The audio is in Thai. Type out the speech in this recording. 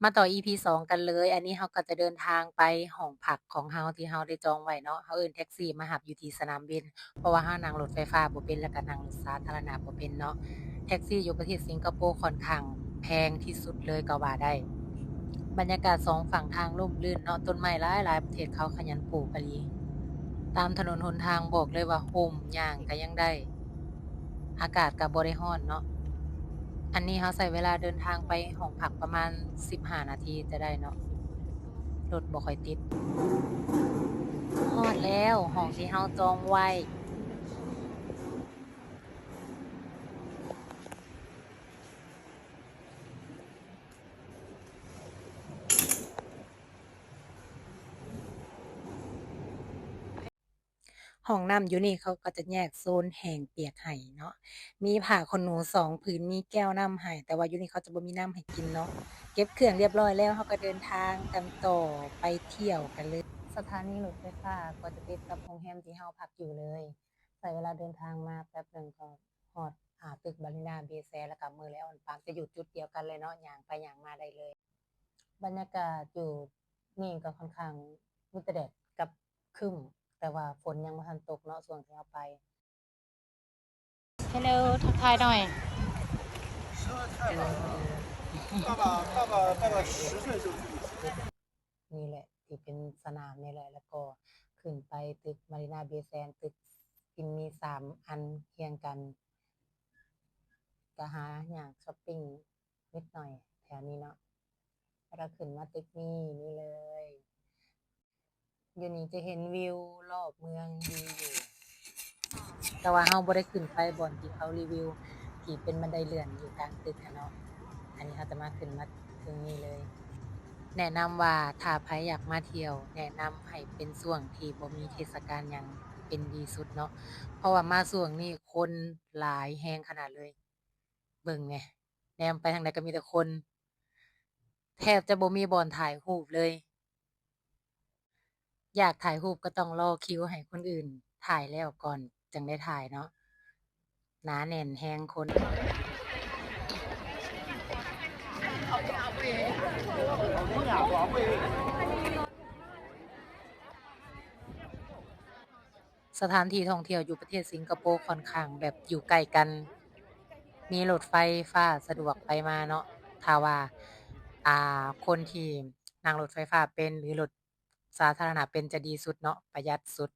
มาต่อ EP 2กันเลย อันนี้เราก็จะเดินทางไปห้องพักของเราที่เราได้จองไว้เนาะ เราเอิ้นแท็กซี่มารับอยู่ที่สนามบิน เพราะว่าเรานั่งรถไฟฟ้าบ่เป็น แล้วก็นั่งรถสาธารณะบ่เป็นเนาะ แท็กซี่อยู่ประเทศสิงคโปร์ค่อนข้างแพงที่สุดเลยก็ว่าได้ บรรยากาศสองฝั่งทางร่มรื่นเนาะ ต้นไม้หลายๆ ประเทศเขาขยันปลูกอีหลี ตามถนนหนทางบอกเลยว่าร่ม ย่างก็ยังได้ อากาศก็บ่ได้ร้อนเนาะ อันนี้เราใช้เวลาเดินทางไปห้องพักประมาณ15นาทีจะได้เนาะ รถบ่ค่อยติด ฮอดแล้วห้องที่เราจองไว้ ห้องน้ำอยู่นี่เขาก็จะแยกโซนแห้งเปียกให้เนาะ มีผ้าขนหนู2ผืน มีแก้วน้ำให้ แต่ว่าอยู่นี่เขาจะบ่มีน้ำให้กินเนาะ เก็บเครื่องเรียบร้อยแล้วเราก็เดินทางกันต่อไปเที่ยวกันเลย สถานีรถไฟฟ้าก็จะติดกับโรงแรมที่เราพักอยู่เลย ใช้เวลาเดินทางมาแป๊บหนึ่งก็ฮอดตึก Marina Bay Sands แล้วก็ Merlion Park จะอยู่จุดเดียวกันเลยเนาะ ย่างไปย่างมาได้เลย บรรยากาศอยู่นี่ก็ค่อนข้างมีแต่แดดกับครึ้ม แต่ว่าฝนยังบ่ทันตกเนาะช่วงที่เราไป Hello ทักทายหน่อย นี่แหละที่เป็นสนามนี่แหละ แล้วก็ขึ้นไปตึก Marina Bay Sands ตึกที่มี3อันเรียงกัน ก็หาหยังช็อปปิงนิดหน่อยแถวนี้เนาะ แล้วก็ขึ้นมาตึกนี้ นี่เลย อยู่นี่จะเห็นวิวรอบเมืองดีอยู่ แต่ว่าเราบ่ได้ขึ้นไปบ่อนที่เขารีวิว ที่เป็นบันไดเลื่อนอยู่กลางตึกอะเนาะ อันนี้เราจะมาขึ้นมาถึงนี่เลย แนะนำว่าถ้าไผอยากมาเที่ยว แนะนำให้เป็นช่วงที่บ่มีเทศกาลหยังเป็นดีสุดเนาะ เพราะว่ามาช่วงนี้คนหลายแรงขนาดเลย เบิ่งแหน่ แนมไปทางใดก็มีแต่คน แทบจะบ่มีบ่อนถ่ายรูปเลย อยากถ่ายรูปก็ต้องรอคิวให้คนอื่นถ่ายแล้วก่อนจั่งได้ถ่ายเนาะ หนาแน่นแรงคน สถานที่ท่องเที่ยวอยู่ประเทศสิงคโปร์ค่อนข้างแบบอยู่ใกล้กัน มีรถไฟฟ้าสะดวกไปมาเนาะ ถ้าว่าคนที่นั่งรถไฟฟ้าเป็น หรือรถสาธารณะเป็นจะดีสุดเนาะ ประหยัดสุด